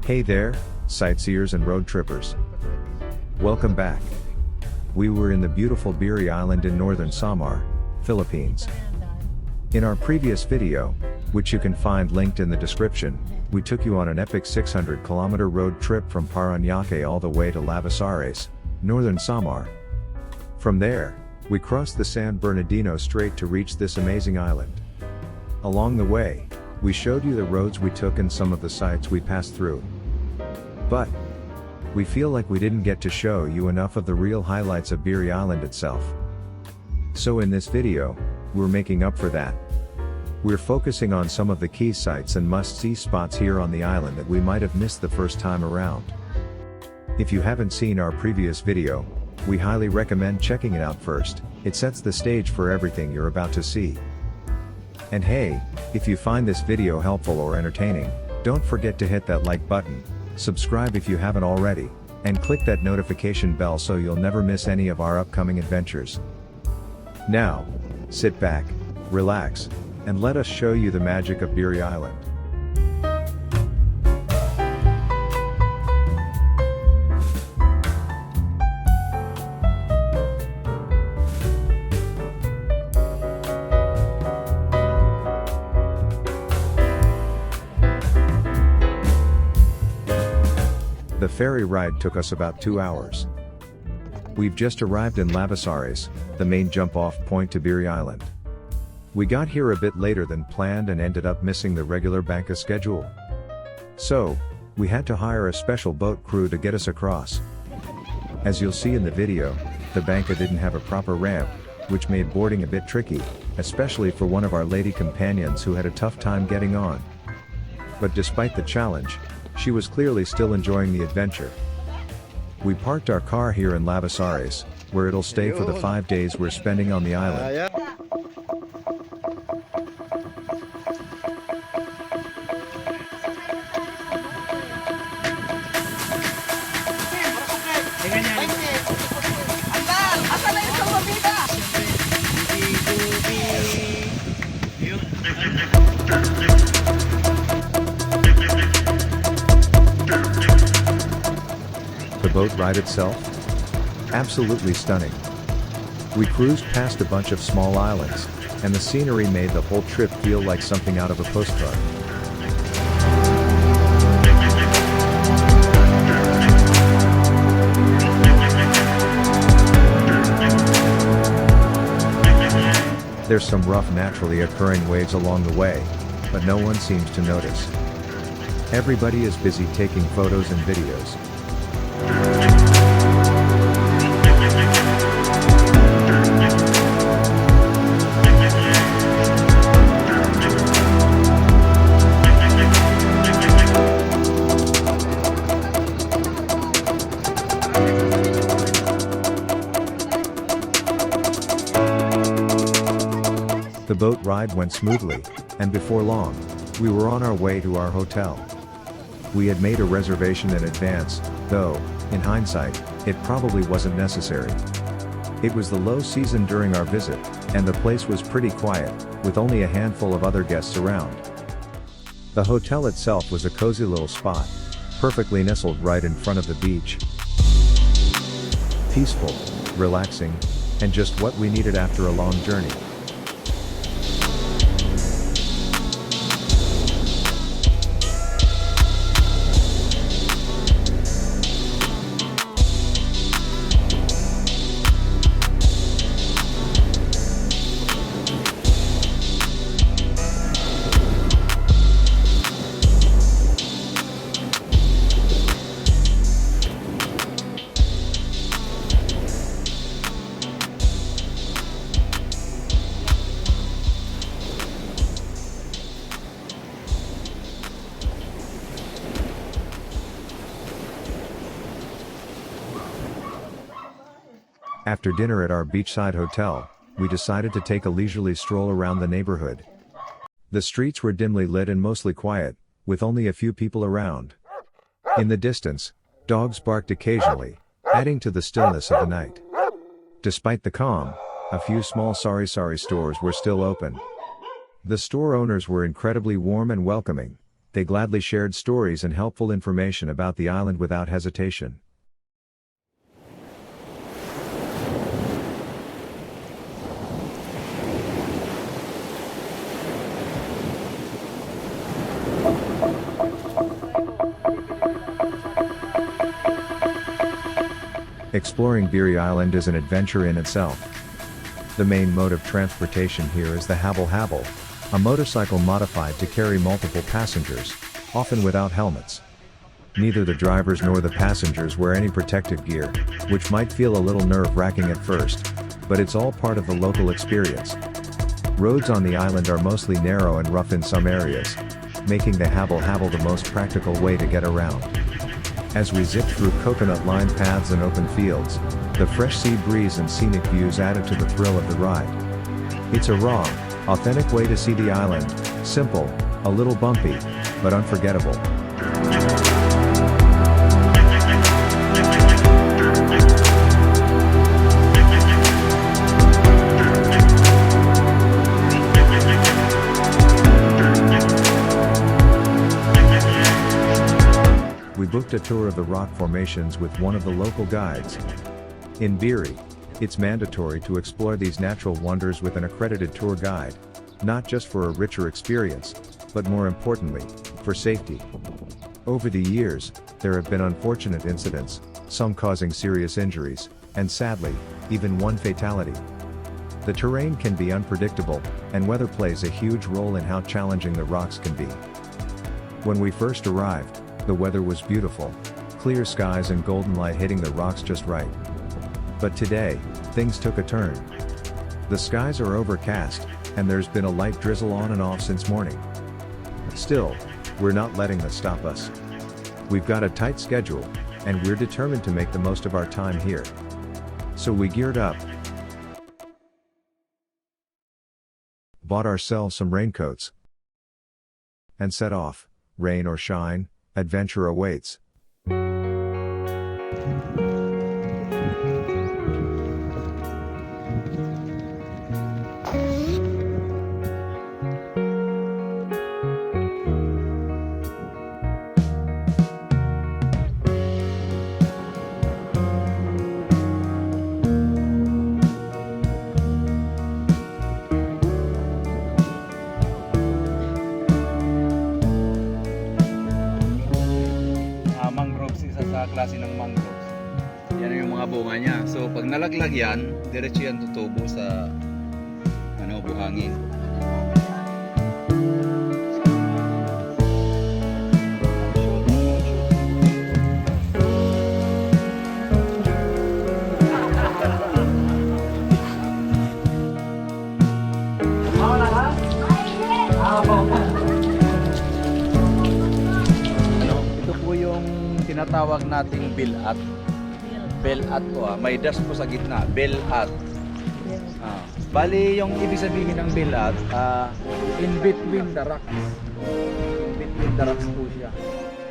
Hey there, sightseers and road trippers. Welcome back. We were in the beautiful Biri Island in Northern Samar, Philippines. In our previous video, which you can find linked in the description, we took you on an epic 600-kilometer road trip from Parañaque all the way to Lavezares, Northern Samar. From there, we crossed the San Bernardino Strait to reach this amazing island. Along the way, we showed you the roads we took and some of the sites we passed through. But we feel like we didn't get to show you enough of the real highlights of Biri Island itself. So in this video, we're making up for that. We're focusing on some of the key sites and must-see spots here on the island that we might have missed the first time around. If you haven't seen our previous video, we highly recommend checking it out first. It sets the stage for everything you're about to see. And hey, if you find this video helpful or entertaining, don't forget to hit that like button, subscribe if you haven't already, and click that notification bell so you'll never miss any of our upcoming adventures. Now, sit back, relax, and let us show you the magic of Biri Island. The ferry ride took us about 2 hours. We've just arrived in Lavezares, the main jump-off point to Biri Island. We got here a bit later than planned and ended up missing the regular banca schedule. So, we had to hire a special boat crew to get us across. As you'll see in the video, the banca didn't have a proper ramp, which made boarding a bit tricky, especially for one of our lady companions who had a tough time getting on. But despite the challenge, she was clearly still enjoying the adventure. We parked our car here in Lavezares, where it'll stay for the 5 days we're spending on the island. The boat ride itself? Absolutely stunning. We cruised past a bunch of small islands, and the scenery made the whole trip feel like something out of a postcard. There's some rough naturally occurring waves along the way, but no one seems to notice. Everybody is busy taking photos and videos. The boat ride went smoothly, and before long, we were on our way to our hotel. We had made a reservation in advance, though, in hindsight, it probably wasn't necessary. It was the low season during our visit, and the place was pretty quiet, with only a handful of other guests around. The hotel itself was a cozy little spot, perfectly nestled right in front of the beach. Peaceful, relaxing, and just what we needed after a long journey. After dinner at our beachside hotel, we decided to take a leisurely stroll around the neighborhood. The streets were dimly lit and mostly quiet, with only a few people around. In the distance, dogs barked occasionally, adding to the stillness of the night. Despite the calm, a few small sari-sari stores were still open. The store owners were incredibly warm and welcoming, They gladly shared stories and helpful information about the island without hesitation. Exploring Biri Island is an adventure in itself. The main mode of transportation here is the habal, a motorcycle modified to carry multiple passengers, often without helmets. Neither the drivers nor the passengers wear any protective gear, which might feel a little nerve-wracking at first, but it's all part of the local experience. Roads on the island are mostly narrow and rough in some areas, making the habal the most practical way to get around. As we zip through coconut-lined paths and open fields, the fresh sea breeze and scenic views added to the thrill of the ride. It's a raw, authentic way to see the island, simple, a little bumpy, but unforgettable. We booked a tour of the rock formations with one of the local guides. In Biri, it's mandatory to explore these natural wonders with an accredited tour guide, not just for a richer experience, but more importantly, for safety. Over the years, there have been unfortunate incidents, some causing serious injuries, and sadly, even one fatality. The terrain can be unpredictable, and weather plays a huge role in how challenging the rocks can be. When we first arrived, the weather was beautiful, clear skies and golden light hitting the rocks just right. But today, things took a turn. The skies are overcast, and there's been a light drizzle on and off since morning. Still, we're not letting this stop us. We've got a tight schedule, and we're determined to make the most of our time here. So we geared up, bought ourselves some raincoats, and set off. Rain or shine, adventure awaits. Klase ng mangroves. Yan yung mga bunga niya. So pag nalaglag yan, diretso yan tutubo sa buhangin. Ito po yung tinatawag nating Bel-at. Bel-at po may dash po sa gitna, Bel-at. Bali yung ibig sabihin ng Bel-at, in between the rocks. In between the rocks po siya.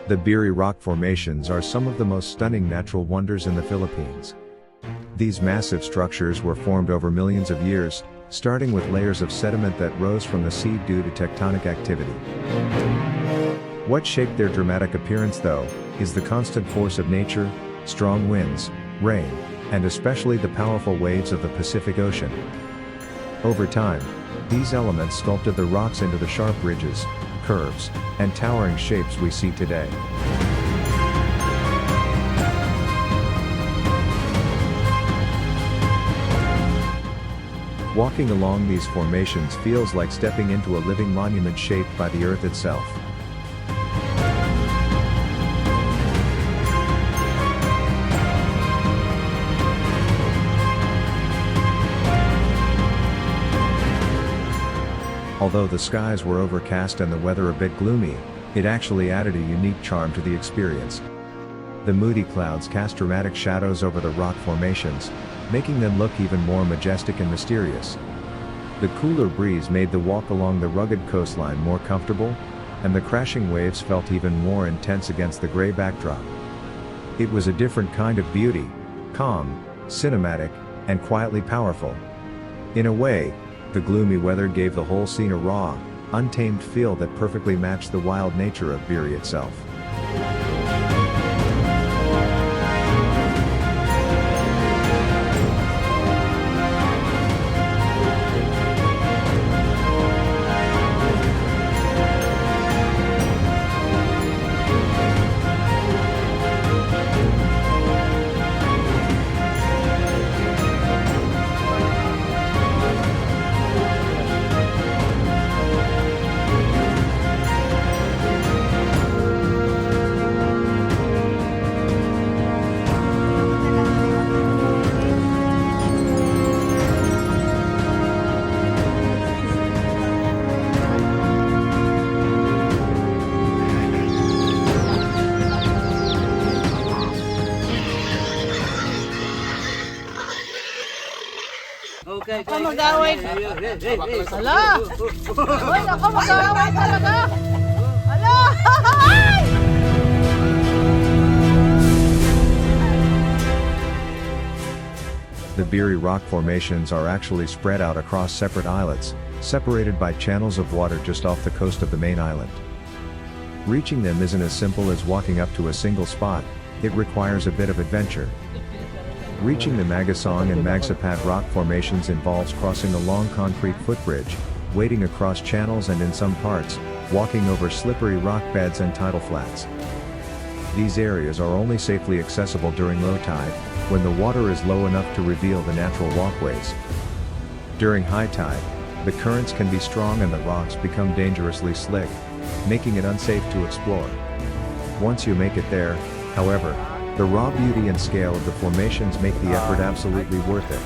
The Biri Rock Formations are some of the most stunning natural wonders in the Philippines. These massive structures were formed over millions of years, starting with layers of sediment that rose from the sea due to tectonic activity. What shaped their dramatic appearance though, is the constant force of nature, strong winds, rain, and especially the powerful waves of the Pacific Ocean. Over time, these elements sculpted the rocks into the sharp ridges, curves, and towering shapes we see today. Walking along these formations feels like stepping into a living monument shaped by the earth itself. Although the skies were overcast and the weather a bit gloomy, it actually added a unique charm to the experience. The moody clouds cast dramatic shadows over the rock formations, making them look even more majestic and mysterious. The cooler breeze made the walk along the rugged coastline more comfortable, and the crashing waves felt even more intense against the gray backdrop. It was a different kind of beauty, calm, cinematic, and quietly powerful. In a way, the gloomy weather gave the whole scene a raw, untamed feel that perfectly matched the wild nature of Biri itself. Ako mag-away. Hala! Uy, ako mag-away talaga! Hala! The Biri Rock Formations are actually spread out across separate islets, separated by channels of water just off the coast of the main island. Reaching them isn't as simple as walking up to a single spot, it requires a bit of adventure. Reaching the Magasang and Magsapad rock formations involves crossing a long concrete footbridge, wading across channels and in some parts, walking over slippery rock beds and tidal flats. These areas are only safely accessible during low tide, when the water is low enough to reveal the natural walkways. During high tide, the currents can be strong and the rocks become dangerously slick, making it unsafe to explore. Once you make it there, however, the raw beauty and scale of the formations make the effort absolutely worth it.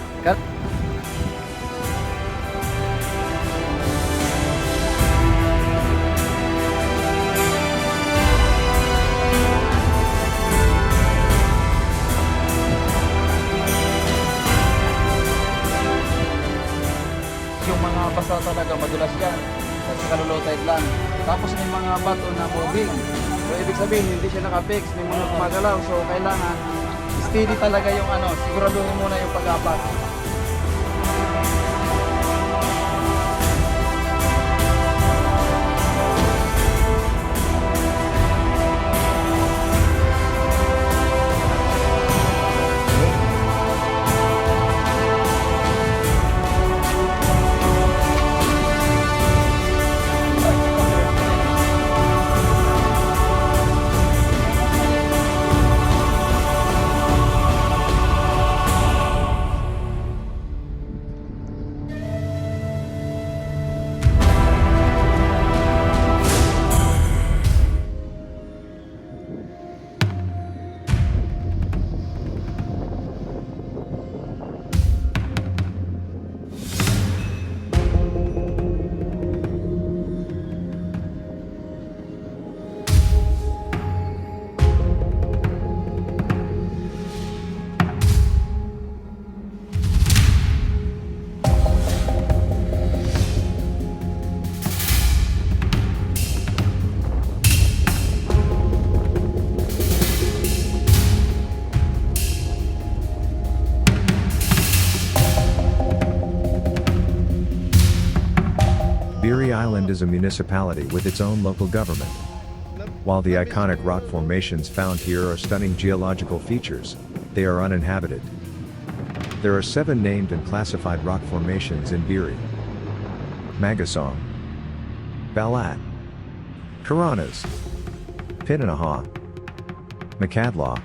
Yung mga basa talaga madulas yan kasi kaluluwa tide lang. Tapos may mga bato na moving. So ibig sabihin hindi siya naka-fix, may mga gumagalaw. So kailangan steady talaga yung siguraduhin muna yung pag-apat. Biri Island is a municipality with its own local government. While the iconic rock formations found here are stunning geological features, they are uninhabited. There are 7 named and classified rock formations in Biri: Magasang, Bel-at, Caranas, Pinanahaw, Macadlaw,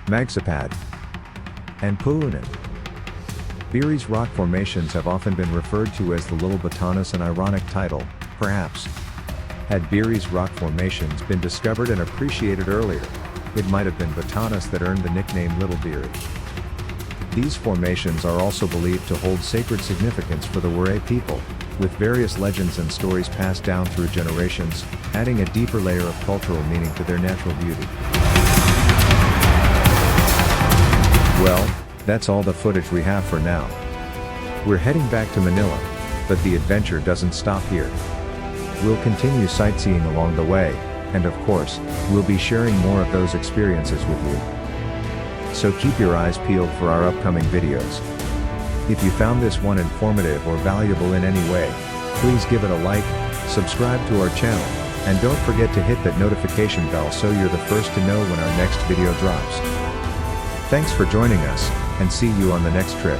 Magsapad, and Puhunan. Biri's rock formations have often been referred to as the Little Batanes, an ironic title, perhaps. Had Biri's rock formations been discovered and appreciated earlier, it might have been Batanes that earned the nickname Little Biri. These formations are also believed to hold sacred significance for the Waray people, with various legends and stories passed down through generations, adding a deeper layer of cultural meaning to their natural beauty. Well, that's all the footage we have for now. We're heading back to Manila, but the adventure doesn't stop here. We'll continue sightseeing along the way, and of course, we'll be sharing more of those experiences with you. So keep your eyes peeled for our upcoming videos. If you found this one informative or valuable in any way, please give it a like, subscribe to our channel, and don't forget to hit that notification bell so you're the first to know when our next video drops. Thanks for joining us, and see you on the next trip.